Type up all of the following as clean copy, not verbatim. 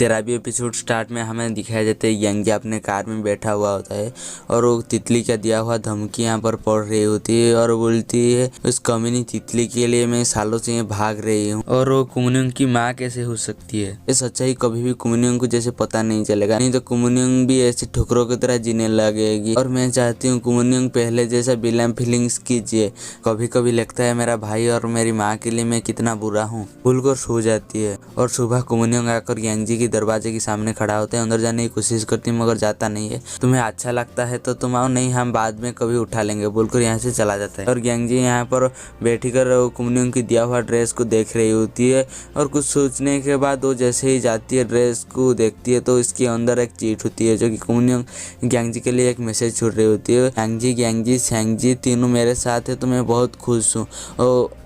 13वीं episode start में हमें दिखाया जाता है यांगी अपने कार में बैठा हुआ होता है और वो तितली का दिया हुआ धमकी यहाँ पर पढ़ रही होती है और बोलती है उस कमीनी तितली के लिए मैं सालों से यहाँ भाग रही हूँ और वो कुमुनियंग की माँ कैसे हो सकती है। ये सच्चाई कभी भी कुमुनियंग को जैसे पता नहीं चलेगा, नहीं तो कुमुनियंग भी ऐसी ठुकरों की तरह जीने लगेगी। और मैं चाहती हूँ कुमुनियंग पहले जैसा बिलम फीलिंग्स कीजिए। कभी कभी लगता है मेरा भाई और मेरी माँ के लिए मैं कितना बुरा हूँ। भूलकर सो जाती है और सुबह कुमुनियंग आकर यांजी की दरवाजे के सामने खड़ा होता है। अंदर जाने की कोशिश करती है मगर जाता नहीं है। तुम्हें अच्छा लगता है तो तुम आओ, नहीं हम बाद में कभी उठा लेंगे बोलकर यहाँ से चला जाता है। और यांजी यहाँ पर बैठी कर कुमुनियंग की दिया हुआ ड्रेस को देख रही होती है और कुछ सोचने के बाद वो जैसे ही जाती है ड्रेस को देखती है तो इसके अंदर एक चीट होती है जो कि कुमुनियंग यांजी के लिए एक मैसेज छोड़ रही होती है। यांजी सैंगजी तीनों मेरे साथ है तो मैं बहुत खुश हूँ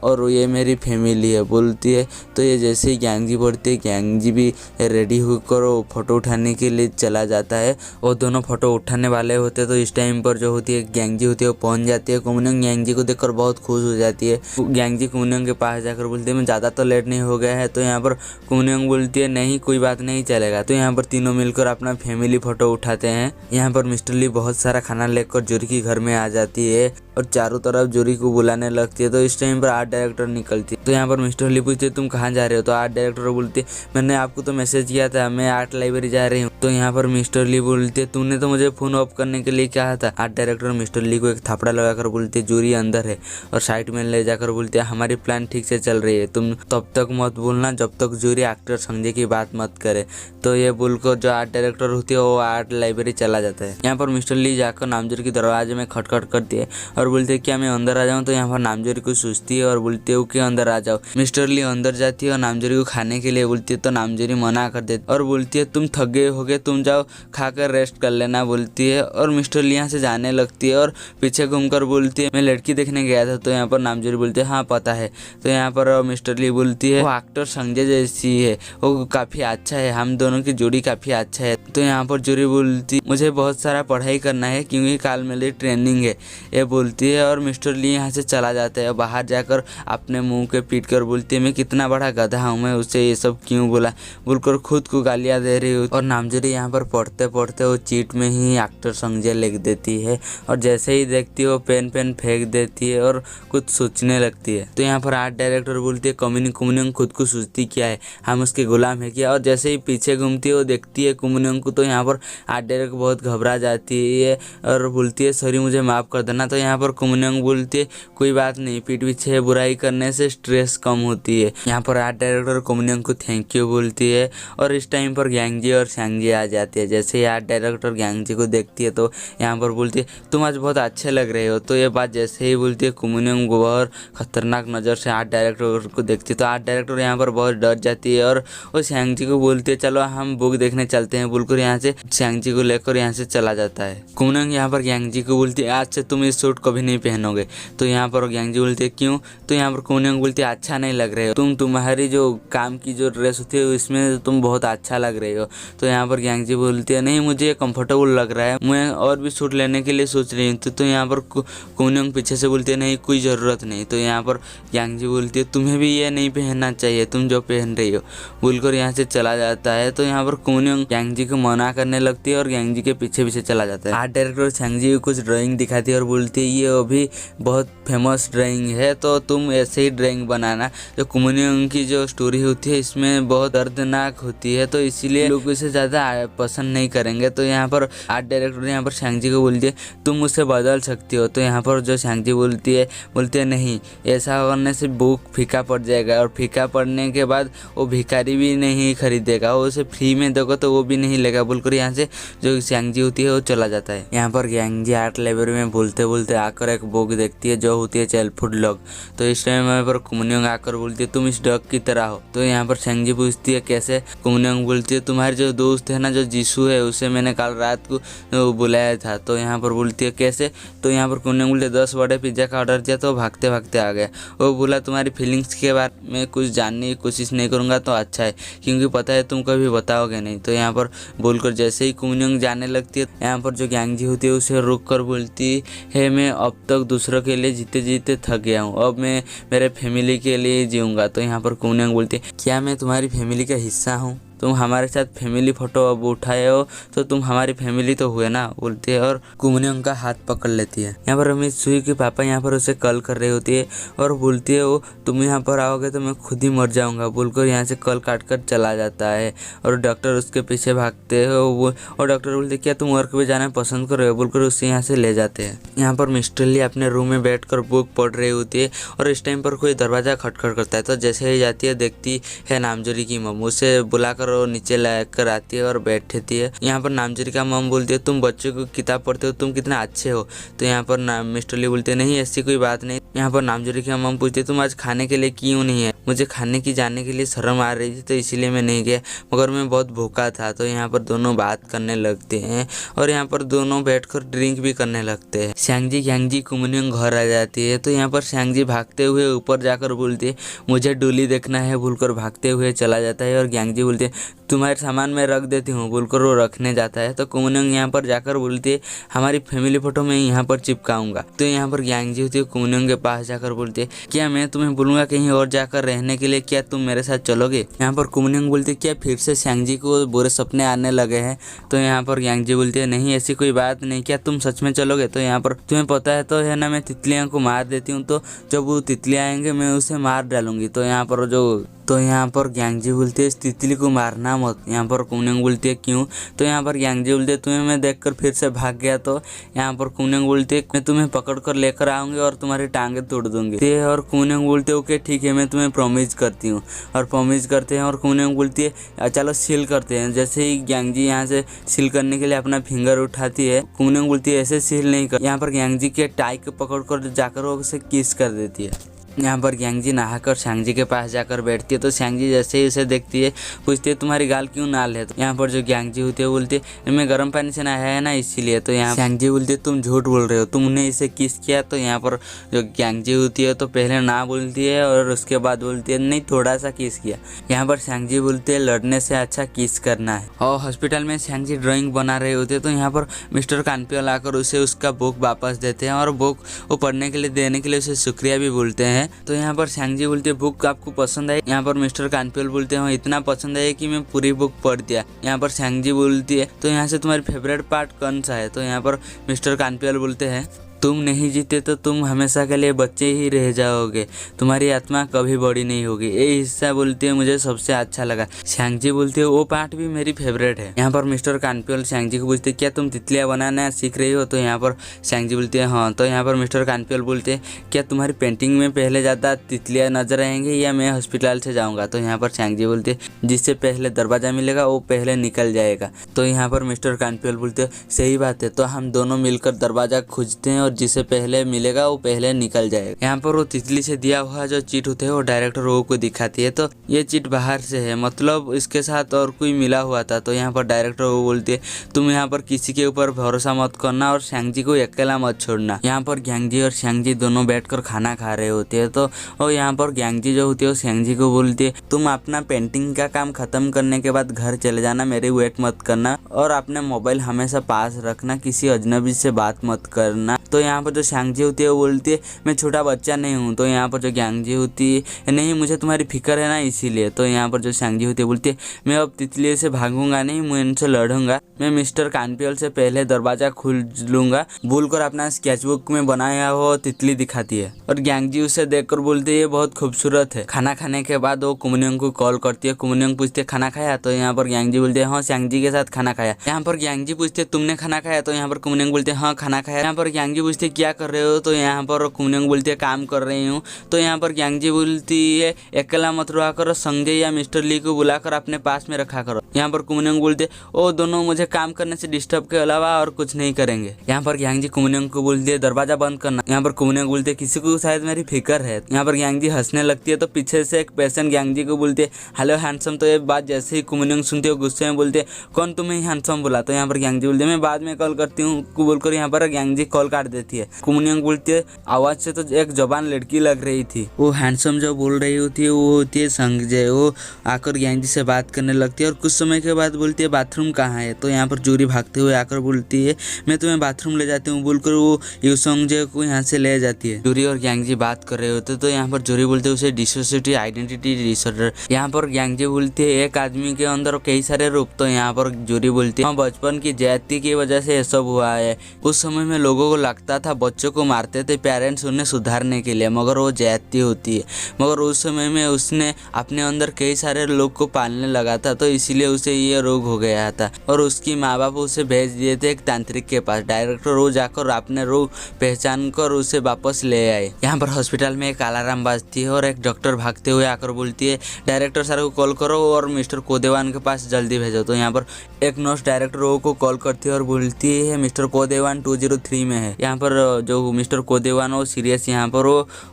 और ये मेरी फैमिली है बोलती है। तो ये जैसे ही यांजी बोलती है यांजी भी रेडी होकर फोटो उठाने के लिए चला जाता है। वो दोनों फोटो उठाने वाले होते हैं तो इस टाइम पर जो होती है यांजी होती है वो पहुंच जाती है। कुमुनियंग यांजी को देखकर बहुत खुश हो जाती है। यांजी कुमुनियंग के पास जाकर बोलती है मैं ज़्यादा तो लेट नहीं हो गया है। तो यहाँ पर कुमुनियंग बोलती है नहीं कोई बात नहीं चलेगा। तो यहाँ पर तीनों मिलकर अपना फैमिली फोटो उठाते हैं। यहाँ पर मिस्टर ली बहुत सारा खाना लेकर जोरी के घर में आ जाती है और चारों तरफ जोरी को बुलाने लगती है। तो इस टाइम पर आर्ट डायरेक्टर निकलती है। तो यहाँ पर मिस्टर ली पूछते तुम कहाँ जा रहे हो। तो आर्ट डायरेक्टर बोलते मैंने आपको तो मैसेज किया था मैं आर्ट लाइब्रेरी जा रही हूँ। तो यहाँ पर मिस्टर ली बोलते है तूने तो मुझे फोन ऑफ करने के लिए कहा था। आर्ट डायरेक्टर मिस्टर ली को एक थपड़ा लगाकर बोलते जोरी अंदर है और साइड में ले जाकर बोलते हमारी प्लान ठीक से चल रही है, तुम तब तक मत बोलना जब तक जोरी एक्टर संजय की बात मत करे। तो ये बोलकर जो आर्ट डायरेक्टर होती है वो आर्ट लाइब्रेरी चला जाता है। यहाँ पर मिस्टर ली जाकर नामजोरी के दरवाजे में खटखट करती है और बोलते है क्या मैं अंदर आ जाऊँ। तो यहाँ पर नामजोरी को सोचती है और बोलती है कि अंदर आ जाओ। मिस्टर ली अंदर जाती है और नामजोरी को खाने के लिए बोलती है तो नामजोरी मना कर देती और बोलती है तुम थक गए होगे तुम जाओ खाकर रेस्ट कर लेना बोलती है। और मिस्टर ली यहाँ से जाने लगती है और पीछे घूमकर बोलती है मैं लड़की देखने गया था। तो यहाँ पर नामजोरी बोलती है हाँ पता है। तो यहाँ पर मिस्टर ली बोलती है वो एक्टर संजय जैसी है, वो काफ़ी अच्छा है, हम दोनों की जोड़ी काफ़ी अच्छा है। तो यहाँ पर जोरी बोलती मुझे बहुत सारा पढ़ाई करना है क्योंकि कल मेरी ट्रेनिंग है ये बोलती है। और मिस्टर ली यहाँ से चला जाता है। बाहर जाकर अपने मुंह के पीट कर बोलती है मैं कितना बड़ा गधा हूँ, मैं उससे ये सब क्यों बोला बोलकर खुद को गालियाँ दे रही हूँ। और नामजोरी यहाँ पर पढ़ते पढ़ते वो चीट में ही एक्टर संजय लिख देती है और जैसे ही देखती है वो पेन फेंक देती है और कुछ सोचने लगती है। तो यहाँ पर आर्ट डायरेक्टर बोलती है कुमुनियंग खुद को सोचती क्या है, हम उसके गुलाम है क्या। और जैसे ही पीछे घूमती है वो देखती है कुमुनियंग को। तो यहाँ पर आर्ट डायरेक्टर बहुत घबरा जाती है और बोलती है सॉरी मुझे माफ़ कर देना। तो यहाँ पर कुमुनियंग बोलती है कोई बात नहीं, पीठ पीछे बुराई करने से स्ट्रेस कम होती है। यहाँ पर आर्ट डायरेक्टर कुमुनियंग को थैंक यू बोलती है और इस टाइम पर यांजी और सैंगजी आ जाती है। जैसे ही आर्ट डायरेक्टर यांजी को देखती है तो यहाँ पर बोलती है तुम आज बहुत अच्छे लग रहे हो। तो ये बात जैसे ही बोलती है कुमुनियंग बहुत खतरनाक नज़र से आर्ट डायरेक्टर को देखती है। तो आर्ट डायरेक्टर यहाँ पर बहुत डर जाती है और वो सैंगजी को बोलती है चलो हम बुक देखने चलते हैं बोलकर यहाँ से सैंगजी को लेकर यहाँ से चला जाता है। कुमुनियंग यहाँ पर यांजी को बोलती है आज से तुम इस सूट कभी नहीं पहनोगे। तो यहाँ पर यांजी बोलती है क्यों। तो यहाँ पर कुमुनियंग बोलती है अच्छा नहीं लग रहे हो, तुम्हारी जो काम की जो ड्रेस होती है इसमें तुम बहुत अच्छा लग रहे हो। तो यहाँ पर यांजी बोलती है नहीं मुझे कंफर्टेबल लग रहा है, मैं और भी सूट लेने के लिए सोच रही हूँ। तो यहाँ पर कुमुनियंग पीछे से बोलती है नहीं कोई ज़रूरत नहीं। तो यहाँ पर यांजी बोलती है तुम्हें भी ये नहीं पहनना चाहिए, तुम जो पहन रही हो बोलकर यहाँ से चला जाता है। तो यहाँ पर कुमुनियंग यांजी को मना करने लगती है और यांजी के पीछे पीछे चला जाता है। आर्ट डायरेक्टर सांगजी को कुछ ड्राइंग दिखाती है और बोलती है ये अभी बहुत फेमस ड्राइंग है तो तुम ऐसे ही ड्राइंग बनाना। जो कुमुनियंग की जो स्टोरी होती है इसमें बहुत दर्दनाक होती है तो इसीलिए लोग इसे ज़्यादा पसंद नहीं करेंगे। तो यहाँ पर आर्ट डायरेक्टर यहाँ पर सांगजी को बोलती है तुम मुझसे बदल सकती हो। तो यहाँ पर जो सांगजी बोलती है नहीं ऐसा करने से बुक फीका पड़ जाएगा और फीका पड़ने के बाद वो भिखारी भी नहीं खरीदेगा, वो उसे फ्री में दोगे तो वो भी नहीं लेगा बोलकर यहाँ से जो सांगजी होती है वो चला जाता है। यहाँ पर यांजी आर्ट लाइब्रेरी में बोलते बोलते आकर एक बुक देखती है जो होती है चेलफुड डॉग। तो इस टाइम यहाँ पर कुमुनियंग आकर बोलती है तुम इस डॉग की तरह हो। तो यहाँ पर सांगजी पूछती है कैसे। कुमुनियंग बोलती है तुम्हारे जो दोस्त है ना जो जीसू है उसे मैंने कल रात को बुलाया था। तो यहाँ पर बोलती है कैसे। तो यहाँ पर कुमुनियंग बोलती है 10 बड़े पिज्ज़ा का ऑर्डर दिया तो भागते भागते आ गया। वो बोला तुम्हारी फीलिंग्स के बारे में कुछ जानने की कोशिश नहीं करूँगा तो अच्छा है क्योंकि पता है तुम कभी बताओगे नहीं। तो यहाँ पर बोलकर जैसे ही कुमुनियंग जाने लगती है यहाँ पर जो यांजी होती है उसे रुक कर बोलती है मैं अब तक दूसरों के लिए जीते जीते थक गया हूँ, अब मैं मेरे फैमिली के लिए जीऊँगा। तो यहाँ पर कुमुनियंग बोलती है क्या मैं तुम्हारी फैमिली का हिस्सा हूँ। तुम हमारे साथ फैमिली फ़ोटो अब उठाए हो तो तुम हमारी फैमिली तो हुए ना, बोलती है और कुमनियोंग का हाथ पकड़ लेती है। यहाँ पर मित्सुई के पापा यहाँ पर उसे कॉल कर रही होती है और बोलती है वो तुम यहाँ पर आओगे तो मैं खुद ही मर जाऊँगा बोलकर यहाँ से कॉल काट कर चला जाता है। और डॉक्टर उसके पीछे भागते हो वो, और डॉक्टर बोलते क्या तुम वर्क पे जाना पसंद कर रहे हो बोलकर उसे यहाँ से ले जाते हैं। यहाँ पर मिस्टर ली अपने रूम में बैठकर बुक पढ़ रही होती है और इस टाइम पर कोई दरवाज़ा खटखट करता है। तो जैसे ही जाती है देखती है नामजोरी की मम, उसे बुलाकर वो नीचे लाकर आती है और बैठती है। यहाँ पर नामजोरी का मम बोलती है तुम बच्चों को किताब पढ़ते हो, तुम कितना अच्छे हो। तो यहाँ पर मिस्टर ली बोलते नहीं ऐसी कोई बात नहीं। यहाँ पर नामजोरी की मम पूछती है तुम आज खाने के लिए क्यों नहीं है। मुझे खाने की जाने के लिए शर्म आ रही थी तो इसीलिए मैं नहीं गया, मगर मैं बहुत भूखा था। तो यहाँ पर दोनों बात करने लगते हैं और यहाँ पर दोनों बैठकर ड्रिंक भी करने लगते हैं। श्यांगजी ग्यांगजी कुमनियोंग घर आ जाती है। तो यहाँ पर श्यांगजी भागते हुए ऊपर जाकर बोलती है मुझे डोली देखना है बोलकर भागते हुए चला जाता है। और ग्यांगजी बोलते हैं तुम्हारे सामान मैं रख देती हूँ बोलकर वो रखने जाता है। तो कुमनियोंग यहाँ पर जाकर बोलती है हमारी फैमिली फोटो मैं यहाँ पर चिपकाऊंगा। तो यहाँ पर ग्यांगजी होती है कुमनियोंग के पास जाकर बोलती है क्या मैं तुम्हें बोलूँगा कहीं और जाकर रहने के लिए, क्या तुम मेरे साथ चलोगे। यहाँ पर कुमनियोंग बोलती है क्या फिर से श्यांगजी को बुरे सपने आने लगे हैं। तो यहाँ पर ग्यांगजी बोलती है नहीं ऐसी कोई बात नहीं, क्या तुम सच में चलोगे। तो यहाँ पर तुम्हें पता है तो है ना मैं तितलियों को मार देती हूँ, तो जब वो तितलियाँ आएंगे मैं उसे मार डालूंगी। तो यहाँ पर ग्यांगजी बोलती है इस तितली को मारना मत। यहाँ पर कुमनियोंग बोलती है क्यों। तो यहाँ पर ग्यांगजी बोलती है तुम्हें मैं देखकर फिर से भाग गया तो। यहाँ पर कुमनियोंग बोलती है मैं तुम्हें पकड़ कर लेकर आऊँगी और तुम्हारी टांगे तोड़ दूंगी। और कुमनियोंग बोलते है ओके ठीक है मैं तुम्हें प्रॉमिस करती हूँ। और प्रॉमिस करते हैं और कुमनियोंग बोलती है चलो सील करते हैं। जैसे ही ग्यांगजी यहाँ से सील करने के लिए अपना फिंगर उठाती है, कुमनियोंग बोलती है ऐसे सील नहीं कर। यहाँ पर ग्यांगजी के टाई को पकड़ कर जाकर वो उसे किस कर देती है। यहाँ पर ग्यांगजी नहाकर श्यांगजी के पास जाकर बैठती है। तो श्यांगजी जैसे ही उसे देखती है पूछती है तुम्हारी गाल क्यों लाल है। तो यहाँ पर जो ग्यांगजी होती है बोलती है मैं गर्म पानी से नहाया है ना इसीलिए। तो यहाँ श्यांगजी बोलती है तुम झूठ बोल रहे हो, तुमने इसे किस किया। तो यहाँ पर जो ग्यांगजी होती है तो पहले ना बोलती है और उसके बाद बोलती है नहीं थोड़ा सा किस किया। यहाँ पर श्यांगजी बोलती है लड़ने से अच्छा किस करना है। और हॉस्पिटल में श्यांगजी ड्राइंग बना रहे होते तो यहाँ पर मिस्टर कानपियल आकर उसे उसका बुक वापस देते हैं और बुक वो पढ़ने के लिए देने के लिए उसे शुक्रिया भी बोलते हैं। तो यहाँ पर श्यांगजी बोलते हैं बुक आपको पसंद आई। यहाँ पर मिस्टर कानपियल बोलते हैं इतना पसंद है कि मैं पूरी बुक पढ़ दिया। यहाँ पर श्यांगजी बोलती है तो यहाँ से तुम्हारी फेवरेट पार्ट कौन सा है। तो यहाँ पर मिस्टर कानपियल बोलते हैं तुम नहीं जीते तो तुम हमेशा के लिए बच्चे ही रह जाओगे, तुम्हारी आत्मा कभी बड़ी नहीं होगी। ये हिस्सा बोलती है मुझे सबसे अच्छा लगा। श्यांगजी बोलती है वो पार्ट भी मेरी फेवरेट है। यहाँ पर मिस्टर कानपियल श्यांगजी को पूछते क्या तुम तितलियाँ बनाना सीख रही हो। तो यहाँ पर श्यांगजी बोलती है हाँ। तो यहाँ पर मिस्टर कानपियल बोलते हैं क्या तुम्हारी पेंटिंग में पहले ज़्यादा तितलियाँ नजर आएंगी या मैं हॉस्पिटल से जाऊँगा। तो यहाँ पर श्यांगजी बोलते हैं जिससे पहले दरवाज़ा मिलेगा वो पहले निकल जाएगा। तो यहाँ पर मिस्टर कानपियल बोलते हैं सही बात है, तो हम दोनों मिलकर दरवाज़ा खोजते हैं और जिसे पहले मिलेगा वो पहले निकल जाएगा। यहाँ पर वो तितली से दिया हुआ जो चिट होते हैं वो डायरेक्टर वो को दिखाती है। तो ये चिट बाहर से है, मतलब इसके साथ और कोई मिला हुआ था। तो यहाँ पर डायरेक्टर वो बोलती है तुम यहाँ पर किसी के ऊपर भरोसा मत करना और श्यांगजी को अकेला मत छोड़ना। यहाँ पर ग्यांगजी और श्यांगजी दोनों बैठकर खाना खा रहे होते हैं। तो और यहाँ पर ग्यांगजी जो होती है वो श्यांगजी को बोलती है तुम अपना पेंटिंग का काम खत्म करने के बाद घर चले जाना, मेरी वेट मत करना और अपना मोबाइल हमेशा पास रखना, किसी अजनबी से बात मत करना। तो यहाँ पर जो श्यांगजी होती है वो बोलती है मैं छोटा बच्चा नहीं हूँ। तो यहाँ पर जो ग्यांगजी होती है नहीं मुझे तुम्हारी फिक्र है ना इसीलिए। तो यहाँ पर जो श्यांगजी होती है बोलती है मैं अब तितलियों से भागूंगा नहीं, मैं इनसे लड़ूंगा, मैं मिस्टर कानपियल से पहले दरवाजा खोल लूंगा बोलकर अपना स्केचबुक में बनाया हुआ तितली दिखाती है। और ग्यांगजी उसे देखकर बोलती है ये बहुत खूबसूरत है। खाना खाने के बाद वो कुमनियोंग को कॉल करती है। कुमनियोंग पूछती है खाना खाया। तो यहाँ पर ग्यांगजी बोलते हैं हाँ श्यांगजी के साथ खाना खाया। यहाँ पर ग्यांगजी पूछते है तुमने खाना खाया। तो यहाँ पर कुमनियोंग बोलते हैं हाँ खाना खाया। यहाँ पर ग्यांगजी पूछते क्या कर रहे हो। तो यहाँ पर कुमनियोंग बोलती है काम कर रही हूँ। तो यहाँ पर ग्यांगजी बोलती है अकेला मत रहा करो, संजय या मिस्टर ली को बुलाकर अपने पास में रखा करो। यहाँ पर कुमनियोंग बोलते वो दोनों मुझे काम करने से डिस्टर्ब के अलावा और कुछ नहीं करेंगे। यहाँ पर ग्यांगजी कुमनियोंग को बोलती है दरवाजा बंद करना। यहाँ पर कुमनियोंग बोलते है किसी को शायद मेरी फिक्र है। यहाँ पर ग्यांगजी हंसने लगती है। तो पीछे से एक पेशेंट ग्यांगजी को बोलते है हेलो हैंडसम। तो ये बात जैसे ही कुमनियोंग सुनते हो गुस्से में बोलते कौन तुम्हें हैंडसम बोला। तो यहाँ पर ग्यांगजी बोलते मैं बाद में कॉल करती हूँ बोलकर यहाँ पर ग्यांगजी कॉल काट देती है। कुमनियंग बोलती है आवाज से तो एक जवान लड़की लग रही थी। वो हैंडसम जो बोल रही होती है वो होती है संजय। वो आकर ग्यांगजी से बात करने लगती है और कुछ समय के बाद बोलती है बाथरूम कहाँ है। तो यहाँ पर जूरी भागते हुए आकर बोलती है मैं तुम्हें बाथरूम ले जाती हूँ बोलकर वो यूसंगजे को यहाँ से ले जाती है। जूरी और ग्यांगजी बात कर रहे होते तो यहाँ पर जूरी बोलते है उसे डिसोसिएटिव आइडेंटिटी डिसऑर्डर। यहाँ पर ग्यांगजी बोलती है एक आदमी के अंदर कई सारे रूप। तो यहाँ पर जूरी बोलती है बचपन की ज्यादती की वजह से ये सब हुआ है। उस समय में लोगों को लगता था बच्चों को मारते थे पेरेंट्स उन्हें सुधारने के लिए, मगर वो ज्यादती होती है। मगर उस समय में उसने अपने अंदर कई सारे लोग को पालने लगा था तो इसीलिए उसे ये रोग हो गया था और उसकी माँ बाप उसे भेज दिए थे एक तांत्रिक के पास। डायरेक्टर रोज जाकर अपने रोग पहचान कर उसे वापस ले आए। यहाँ पर हॉस्पिटल में एक अलार्म बजती है और एक डॉक्टर भागते हुए आकर बोलती है डायरेक्टर सर को कॉल करो और मिस्टर कोदेवान के पास जल्दी भेजो। तो यहाँ पर एक नर्स डायरेक्टर को कॉल करती है और बोलती है मिस्टर कोदेवान 203 में है। यहाँ पर जो मिस्टर कोदेवान वो सीरियस यहाँ पर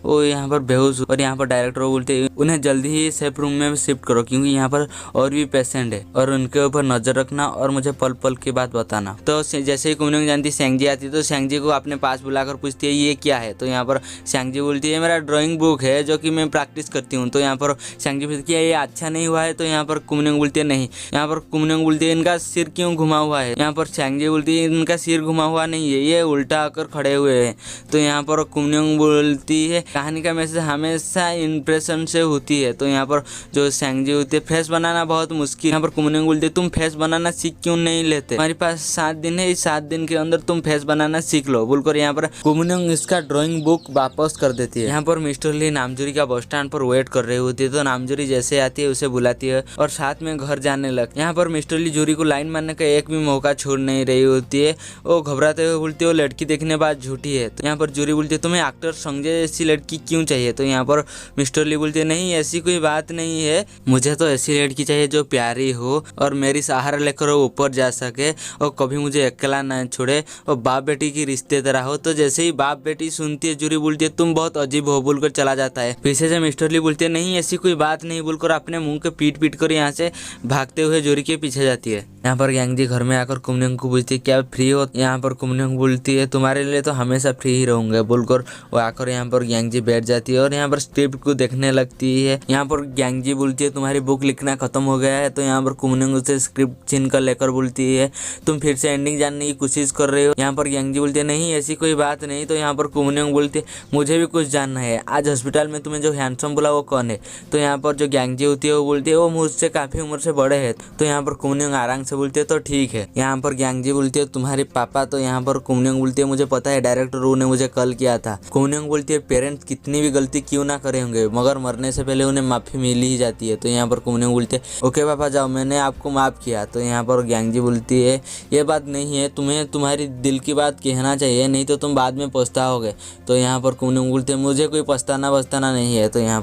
वो यहाँ पर बेहोश और यहाँ पर डायरेक्टर बोलते हैं उन्हें जल्दी ही सेफ रूम में शिफ्ट करो क्योंकि यहाँ पर और भी पेशेंट है और उनके ऊपर नजर रखना और मुझे पल पल की बात बताना। तो जैसे ही कुमनियंग जानती सेंगजी आती तो सेंगजी को अपने पास बुलाकर पूछती है ये क्या है। तो यहाँ पर सेंगजी बोलती है मेरा ड्राइंग बुक है जो कि मैं प्रैक्टिस करती हूँ। तो यहाँ पर सेंगजी पूछती है ये अच्छा नहीं हुआ है। तो यहाँ पर कुमनियंग बोलती है नहीं। यहाँ पर कुमनियंग बोलती है इनका सिर क्यों घुमा हुआ है। यहाँ पर सेंगजी बोलती है इनका सिर घुमा हुआ नहीं है ये उल्टा आकर खड़े हुए हैं। तो यहाँ पर कुमनियंग बोलती है कहानी का मैसेज हमेशा इंप्रेशन से होती है। तो यहाँ पर जो सेंगजी होती है फेस बनाना बहुत मुश्किल। यहाँ पर कुमनियंग बोलती है तुम फेस बनाना सीख क्यों नहीं लेते, हमारे पास 7 दिन है, इस 7 दिन के अंदर तुम फेस बनाना सीख लो बोलकर यहाँ पर कुमनियंग इसका ड्राइंग बुक वापस कर देती है। यहाँ पर मिस्टर ली नामजूरी का बस स्टैंड पर वेट कर रही होती है। तो नामजूरी जैसे आती है उसे बुलाती है और साथ में घर जाने लग। यहाँ पर मिस्टर ली जूरी को लाइन मारने का एक भी मौका छोड़ नहीं रही होती है। वो घबराते हुए बोलती है वो लड़की देखने बाद झूठी है। तो यहाँ पर जूरी बोलती है तुम्हें एक्टर संजय जैसी लड़की क्यों चाहिए। तो यहाँ पर मिस्टर ली बोलती है नहीं ऐसी कोई बात नहीं है, मुझे तो ऐसी लड़की चाहिए जो प्यारी हो और मेरी सहारा लेकर वो ऊपर जा सके और कभी मुझे अकेला न छोड़े और बाप बेटी की रिश्ते तरह हो। तो जैसे ही बाप बेटी सुनती है जूरी बोलती है तुम बहुत अजीब हो बोलकर चला जाता है। पीछे से मिस्टर ली बोलती है नहीं ऐसी कोई बात नहीं बोलकर अपने मुंह के पीट कर यहाँ से भागते हुए जूरी के पीछे जाती है। यहाँ पर ग्यांगजी घर में आकर कुमनियंग को पूछती है क्या फ्री हो। यहाँ पर कुमनियंग बोलती है तुम्हारे लिए तो हमेशा फ्री ही रहूंगा बोलकर वो आकर यहाँ पर ग्यांगजी बैठ जाती है और यहाँ पर स्क्रिप्ट को देखने लगती है। यहाँ पर ग्यांगजी बोलती है तुम्हारी बुक लिखना खत्म हो गया है। तो यहाँ पर कुमनियंग उसे स्क्रिप्ट छीन कर लेकर बोलती है तुम फिर से एंडिंग जानने की कोशिश कर रहे हो। यहाँ पर ग्यांगजी बोलती है नहीं ऐसी कोई बात नहीं। तो यहाँ पर कुमनियंग बोलती है मुझे भी कुछ जानना है, आज हॉस्पिटल में तुम्हें जो हैंडसम बोला वो कौन है। तो यहाँ पर जो ग्यांगजी होती है वो बोलती है वो मुझसे काफी उम्र से बड़े है। तो यहाँ पर कुमनियंग आराम से बोलती है तो ठीक है। यहाँ पर ग्यांगजी बोलती है तुम्हारे पापा। तो यहाँ पर कुमनियंग बोलती है मुझे पता है डायरेक्टर रू ने मुझे कॉल किया था। कुमनियंग बोलती है पेरेंट्स कितनी भी गलती क्यों ना करे होंगे मगर मरने से पहले उन्हें माफी मिल ही जाती है। तो यहाँ पर कुमनियंग बोलती है ओके पापा जाओ मैंने आपको माफ किया। तो यहाँ पर ग्यांगजी बोलती है ये बात नहीं है, तुम्हें तुम्हारी दिल की बात कहना चाहिए नहीं तो तुम बाद में पछताओगे। तो यहाँ पर कुमनियंग बोलती है मुझे कोई पछताना नहीं है। तो यहाँ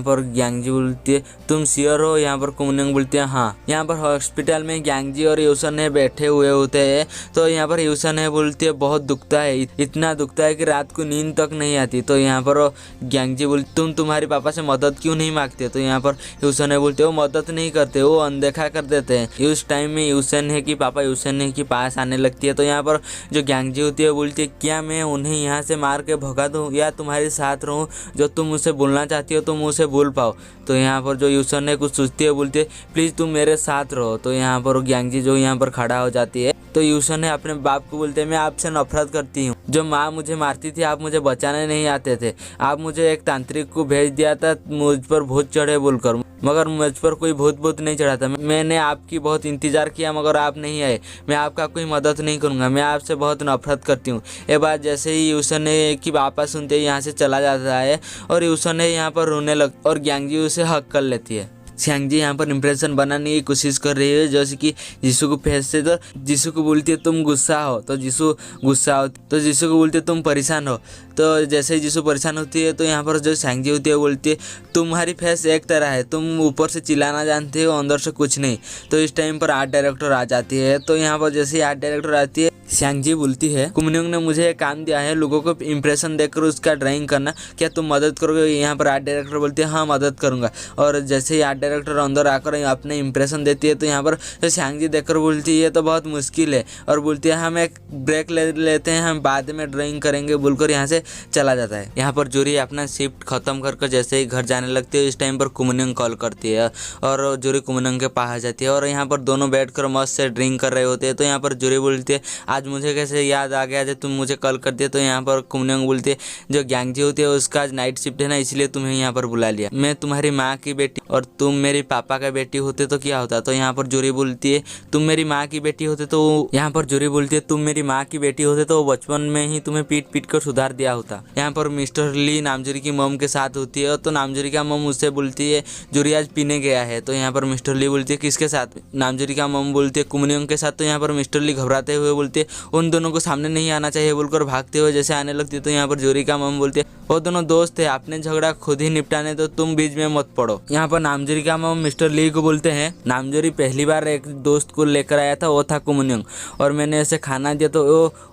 पर ग्यांगजी बोलती है तुम श्योर हो। यहाँ पर कुमनियंग बोलती है हाँ। यहाँ पर हॉस्पिटल में ग्यांगजी और यूसन है बैठे हुए होते हैं। तो यहाँ पर यूसन है बोलती है बहुत दुखता है, इतना दुखता है कि रात को नींद तक नहीं आती। तो यहाँ पर ग्यांगजी बोलती तुम तुम्हारे पापा से मदद क्यों नहीं मांगते। तो यहाँ पर यूसन है बोलते वो मदद नहीं करते, वो अनदेखा कर देते हैं। उस टाइम में यूसन है कि पापा यूसन है कि पास आने लगती है। तो यहाँ पर जो ग्यांगजी होती है बोलती है क्या मैं उन्हें यहाँ से मार के भगा दूँ या तुम्हारे साथ रहूँ, जो तुम मुझसे बोलना चाहती हो तुम उसे बोल पाओ। तो यहाँ पर जो यूसन है कुछ सोचती है बोलती है प्लीज़ तुम मेरे साथ रहो। तो यहाँ पर ग्यांगजी जो यहाँ पर खड़ा हो जाती है। तो यूसन है अपने बाप को बोलते हैं मैं आपसे नफरत करती हूँ, जो माँ मुझे मारती थी आप मुझे बचाने नहीं आते थे, आप मुझे एक तांत्रिक को भेज दिया था मुझ पर भूत चढ़े बोलकर, मगर मुझ पर कोई भूत नहीं चढ़ा था। मैंने आपकी बहुत इंतजार किया मगर आप नहीं आए, मैं आपका कोई मदद नहीं करूँगा, मैं आपसे बहुत नफरत करती हूँ। ये बात जैसे ही यूसन ने की वापस सुनते ही यहाँ से चला जाता है और यूसन ने यहाँ पर रोने लग और ग्यांगजी उसे हक कर लेती है। सेंगजी यहाँ पर इंप्रेशन बनाने की कोशिश कर रही है जैसे कि जिसू को फेस से। तो जिसू को बोलती है तुम गुस्सा हो तो जिसू गुस्सा हो। तो जिसू को बोलती है तुम परेशान हो। तो जैसे ही जिसू परेशान होती है तो यहाँ पर जो सेंगजी होती है बोलती है तुम्हारी फेस एक तरह है, तुम ऊपर से चिल्लाना जानते हो अंदर से कुछ नहीं। तो इस टाइम पर आर्ट डायरेक्टर आ जाती है। तो यहाँ पर जैसे ही आर्ट डायरेक्टर आती है श्यांग जी बोलती है कुमनियोंग ने मुझे काम दिया है लोगों को इंप्रेशन देकर उसका ड्राइंग करना, क्या तुम मदद करोगे? यहाँ पर आर्ट डायरेक्टर बोलती है हाँ मदद करूंगा। और जैसे ही आर्ट डायरेक्टर अंदर आकर अपने इंप्रेशन देती है तो यहाँ पर श्यांग जी देखकर बोलती है तो बहुत मुश्किल है, और बोलती है हम एक ब्रेक ले लेते हैं, हम बाद में ड्राइंग करेंगे बोलकर यहाँ से चला जाता है। यहाँ पर जोरी अपना शिफ्ट खत्म कर जैसे ही घर जाने लगती है इस टाइम पर कुमनियोंग कॉल करती है और जोरी कुमनियोंग के पास जाती है और यहाँ पर दोनों बैठकर मस्त से ड्रिंक कर रहे होते हैं। तो यहाँ पर जोरी बोलती है आज मुझे कैसे याद आ गया जब तुम मुझे कॉल कर दिया। तो यहाँ पर कुमनियोंग बोलती है जो ग्यांगजी होती है उसका आज नाइट शिफ्ट है ना, इसलिए तुम्हें यहाँ पर बुला लिया। मैं तुम्हारी माँ की बेटी और तुम मेरी पापा का बेटी होते तो क्या होता। तो यहाँ पर जोरी बोलती है तुम मेरी माँ की बेटी होते तो यहाँ पर जोरी बोलती है तुम मेरी माँ की बेटी होते तो बचपन में ही तुम्हें पीट पीट कर सुधार दिया होता। यहाँ पर मिस्टर ली नामजोरी की मॉम के साथ होती है तो नामजोरी का मॉम उससे बोलती है जोरी आज पीने गया है। तो यहाँ पर मिस्टर ली बोलती है किसके साथ? नामजोरी का मॉम बोलती है कुमनियोंग के साथ। तो यहाँ पर मिस्टर ली घबराते हुए बोलती है उन दोनों को सामने नहीं आना चाहिए बोलकर भागते हुए जैसे आने लगती है। तो यहाँ पर जोरी का मॉम बोलती है वो दोनों दोस्त है, आपने झगड़ा खुद ही निपटाने तो तुम बीच में मत पड़ो। यहाँ पर नामजोरी का मॉम मिस्टर ली को बोलते हैं नामजोरी पहली बार एक दोस्त को लेकर आया था वो था कुमनियोंग और मैंने ऐसे खाना दिया तो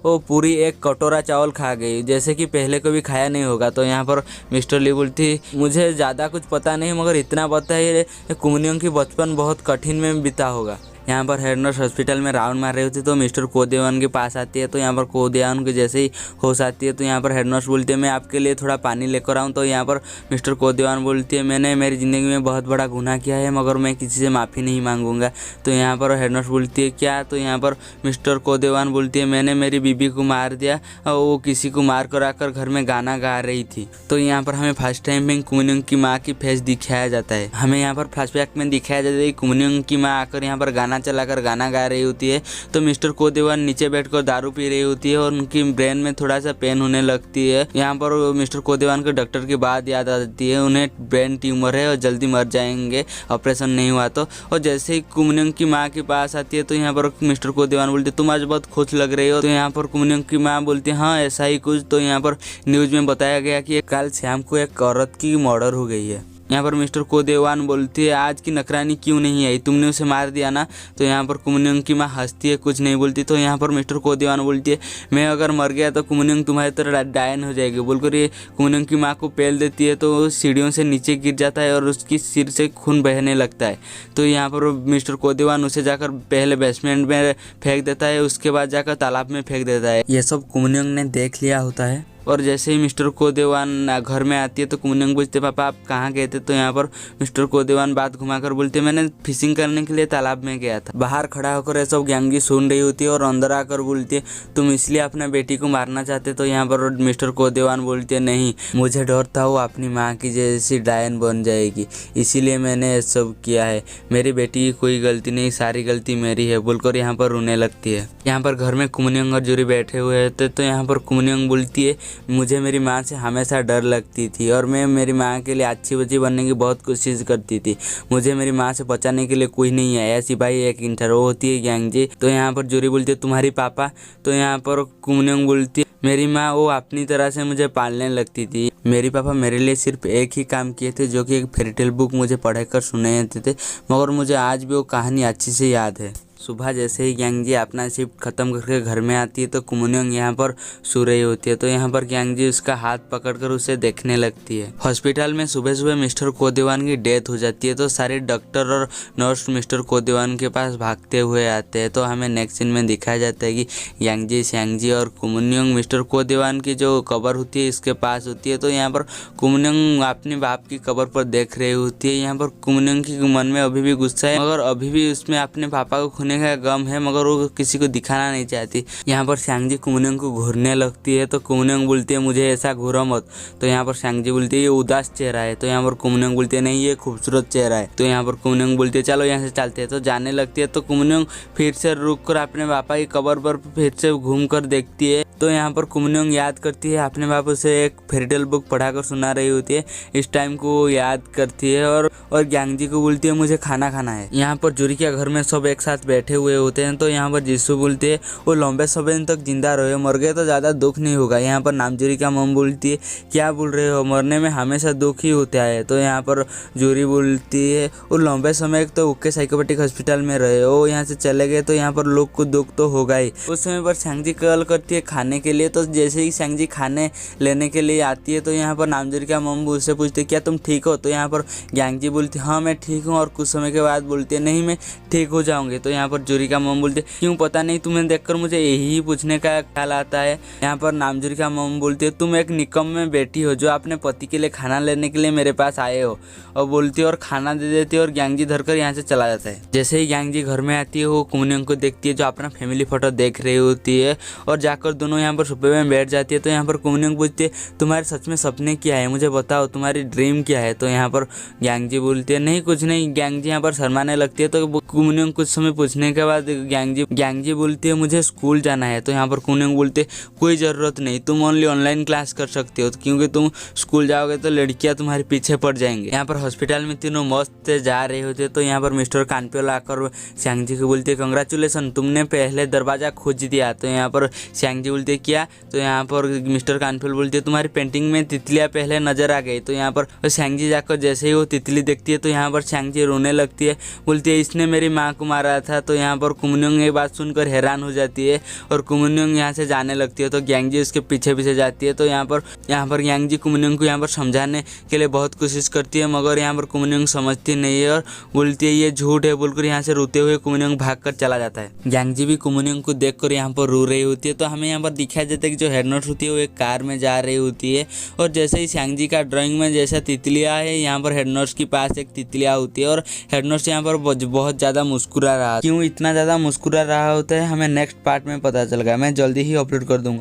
वो पूरी एक कटोरा चावल खा गई जैसे कि पहले कभी खाया नहीं होगा। तो यहाँ पर मिस्टर ली बोलती मुझे ज़्यादा कुछ पता नहीं मगर इतना पता है कुमनियोंग की बचपन बहुत कठिन में बीता होगा। यहाँ पर हेड नर्स हॉस्पिटल में राउंड मार रही होती है तो मिस्टर कोदेवान के पास आती है। तो यहाँ पर कोदेवान के जैसे ही होश आती है तो यहाँ पर हेड नर्स बोलती है मैं आपके लिए थोड़ा पानी लेकर आऊँ। तो यहाँ पर मिस्टर कोदेवान बोलती है मैंने मेरी ज़िंदगी में बहुत बड़ा गुनाह किया है मगर मैं किसी से माफ़ी नहीं मांगूंगा। तो यहाँ पर हेड नर्स बोलती है क्या? तो यहाँ पर मिस्टर कोदेवान बोलती है मैंने मेरी बीबी को मार दिया और वो किसी को मार कर आकर घर में गाना गा रही थी। तो यहाँ पर हमें फर्स्ट टाइम में कुमनियोंग की माँ की फेस दिखाया जाता है। हमें यहाँ पर फ्लैशबैक में दिखाया जाता है कुमनियोंग की माँ आकर यहाँ पर गाना चलाकर गाना गा रही होती है। तो मिस्टर कोदेवान नीचे बैठकर दारू पी रही होती है और उनकी ब्रेन में थोड़ा सा पेन होने लगती है। यहाँ पर मिस्टर कोदेवान को डॉक्टर की बात याद आती है उन्हें ब्रेन ट्यूमर है और जल्दी मर जाएंगे ऑपरेशन नहीं हुआ तो। और जैसे ही कुमनियोंग की माँ के पास आती है तो यहाँ पर मिस्टर कोदेवान बोलते तुम आज बहुत खुश लग रही हो। तो यहाँ पर कुमनियोंग की माँ बोलती है हाँ ऐसा ही कुछ। तो यहाँ पर न्यूज में बताया गया कि कल शाम को एक औरत की मर्डर हो गई है। यहाँ पर मिस्टर कोदेवान बोलती है आज की नकरानी क्यों नहीं आई, तुमने उसे मार दिया ना। तो यहाँ पर कुमनियोंग की माँ हंसती है कुछ नहीं बोलती। तो यहाँ पर मिस्टर कोदेवान बोलती है मैं अगर मर गया तो कुमनियोंग तुम्हारी तरह डायन हो जाएगी बोलकर ये कुमनियोंग की माँ को पेल देती है। तो सीढ़ियों से नीचे गिर जाता है और उसकी सिर से खून बहने लगता है। तो यहाँ पर मिस्टर कोदेवान उसे जाकर पहले बेसमेंट में फेंक देता है उसके बाद जाकर तालाब में फेंक देता है। ये सब कुमनियोंग ने देख लिया होता है। और जैसे ही मिस्टर कोदेवान घर में आती है तो कुमनियोंग पूछते पापा आप कहाँ गए थे। तो यहाँ पर मिस्टर कोदेवान बात घुमाकर बोलते मैंने फिशिंग करने के लिए तालाब में गया था। बाहर खड़ा होकर ये सब ग्यांगी सुन रही होती है और अंदर आकर बोलती है तुम इसलिए अपना बेटी को मारना चाहते। तो यहाँ पर मिस्टर कोदेवान बोलती है नहीं मुझे डर था वो अपनी माँ की जैसी डायन बन जाएगी इसीलिए मैंने ये सब किया है, मेरी बेटी की कोई गलती नहीं सारी गलती मेरी है बोलकर यहाँ पर रोने लगती है। यहाँ पर घर में कुमनियोंग और जोरी बैठे हुए थे तो यहाँ पर कुमनियोंग बोलती है मुझे मेरी माँ से हमेशा डर लगती थी और मैं मेरी माँ के लिए अच्छी बच्ची बनने की बहुत कोशिश करती थी, मुझे मेरी माँ से बचाने के लिए कोई नहीं आया सिपाही एक इंटरव्यू होती है ग्यांगजी। तो यहाँ पर जोरी बोलती है तुम्हारी पापा। तो यहाँ पर कुमनियोंग बोलती है मेरी माँ वो अपनी तरह से मुझे पालने लगती थी, मेरे पापा मेरे लिए सिर्फ एक ही काम किए थे जो कि एक फेरीटेल बुक मुझे पढ़कर सुनाते थे मगर मुझे आज भी वो कहानी अच्छी से याद है। सुबह जैसे ही ग्यांगजी अपना शिफ्ट खत्म करके घर में आती है तो कुमनियोंग यहाँ पर सो रही होती है। तो यहाँ पर ग्यांगजी उसका हाथ पकड़कर उसे देखने लगती है। हॉस्पिटल में सुबह सुबह मिस्टर कोदेवान की डेथ हो जाती है तो सारे डॉक्टर और नर्स मिस्टर कोदेवान के पास भागते हुए आते हैं। तो हमें नेक्स्ट सीन में दिखाया जाता है कि ग्यांगजी श्यांगजी और कुमनियोंग मिस्टर कोदेवान की जो कब्र होती है इसके पास होती है। तो यहाँ पर कुमनियोंग अपने बाप की कब्र पर देख रही होती है। यहाँ पर कुमनियोंग के मन में अभी भी गुस्सा है मगर अभी भी उसमें अपने पापा को खोने का गम है मगर वो किसी को दिखाना नहीं चाहती। यहाँ पर श्यांगजी कुमनियोंग को घूरने लगती है तो कुमनियोंग बोलती है मुझे ऐसा घूरो मत। तो यहाँ पर श्यांगजी बोलती है ये उदास चेहरा है। तो यहाँ पर कुमनियोंग बोलती है नहीं ये खूबसूरत चेहरा है। तो यहाँ पर कुमनियोंग बोलती है चलो यहाँ से चलते हैं। तो जाने लगती है तो कुमनियोंग फिर से रुक कर अपने पापा की कब्र पर फिर से घूम कर देखती है तो यहाँ पर कुमनियोंग याद करती है अपने बाप उसे एक फेरीटेल बुक पढ़ाकर सुना रही होती है। इस टाइम को वो याद करती है और ग्यांगजी को बोलती है मुझे खाना खाना है। यहाँ पर जुरी के घर में सब एक साथ बैठे हुए होते हैं। तो यहाँ पर जिसू बोलती है वो लंबे समय दिन तक जिंदा रहे, मर गए तो ज़्यादा दुख नहीं होगा। यहाँ पर नामजुरी का मम बोलती है क्या बोल रहे हो, मरने में हमेशा दुख ही होता है। तो यहाँ पर जुरी बोलती है वो लंबे समय तो ओके साइकोपैथिक हॉस्पिटल में रहे, वो यहाँ से चले गए तो यहाँ पर लोग को दुख तो होगा ही। उस समय पर सांगजी कॉल करती है खाने के लिए। तो जैसे ही सांगजी खाने लेने के लिए आती है तो यहाँ पर नामजुरी का मम उससे पूछती है क्या तुम ठीक हो। तो यहाँ पर ग्यांगजी बोलती है हाँ मैं ठीक हूँ, और कुछ समय के बाद बोलती है नहीं मैं ठीक हो जाऊंगी। तो यहाँ पर जुरी का मम बोलती है क्यों, पता नहीं तुम्हें देखकर मुझे यही पूछने का ख्याल आता है। यहाँ पर नामजुरी का मम बोलती है तुम एक निकम में बेटी हो जो अपने पति के लिए खाना लेने के लिए मेरे पास आए हो, और बोलती है और खाना दे देती है और ग्यांगजी धरकर यहाँ से चला जाता है। जैसे ही ग्यांगजी घर में आती है वो कुमनियोंग को देखती है जो अपना फैमिली फोटो देख रही होती है, और जाकर दोनों यहाँ पर सोफे में बैठ जाती है। तो यहाँ पर कुमनियोंग पूछती है तुम्हारे सच में सपने क्या है, मुझे बताओ तुम्हारी ड्रीम क्या है। तो यहाँ पर ग्यांगजी बोलती है नहीं कुछ नहीं। ग्यांगजी यहाँ पर शर्माने लगती है। तो कुमनियोंग कुछ समय पूछने के बाद ग्यांगजी बोलती है मुझे स्कूल जाना है। तो यहाँ पर कुमनियोंग बोलती है कोई ज़रूरत नहीं, तुम ओनली ऑनलाइन क्लास कर सकते हो, क्योंकि तुम स्कूल जाओगे तो लड़कियाँ तुम्हारे पीछे पड़ जाएंगे। यहाँ पर हॉस्पिटल में तीनों मस्त जा रहे होते। तो यहाँ पर मिस्टर कानपेल आकर सांगजी को बोलते है कंग्रेचुलेसन तुमने पहले दरवाज़ा खोज दिया। तो यहाँ पर सांगजी बोलते क्या। तो यहाँ पर मिस्टर कानपेल बोलते तुम्हारी पेंटिंग में तितलियाँ पहले नजर आ गई। तो यहाँ पर सांगजी जाकर जैसे ही वो तितली देखती है तो यहाँ पर सांगजी रोने लगती है, बोलती है इसने मेरी माँ को मारा था। तो यहाँ पर कुमनियोंग ये बात सुनकर हैरान हो जाती है और कुमनियोंग यहाँ से जाने लगती है। तो ग्यांगजी उसके पीछे पीछे जाती है। तो यहाँ पर ग्यांगजी कुमनियोंग को यहाँ पर समझाने के लिए बहुत कोशिश करती है, मगर यहाँ पर कुमनियोंग समझती नहीं है और बोलती है ये झूठ है बोलकर यहाँ से रोते हुए कुमनियोंग भागकर चला जाता है। ग्यांगजी भी कुमनियोंग को देखकर यहाँ पर रो रही होती है। तो हमें यहाँ पर दिखाया जाता है कि जो हेड नर्स होती है वो एक कार में जा रही होती है, और जैसे ही सांगजी का ड्राइंग में जैसा तितलियाँ है यहाँ पर हेड नर्स के पास एक तितलियाँ होती है, और हेड नर्स यहाँ पर बहुत ज़्यादा मुस्कुरा रहा। क्यों इतना ज़्यादा मुस्कुरा रहा होता है हमें नेक्स्ट पार्ट में पता चल गया, मैं जल्दी ही अपलोड कर दूंगा।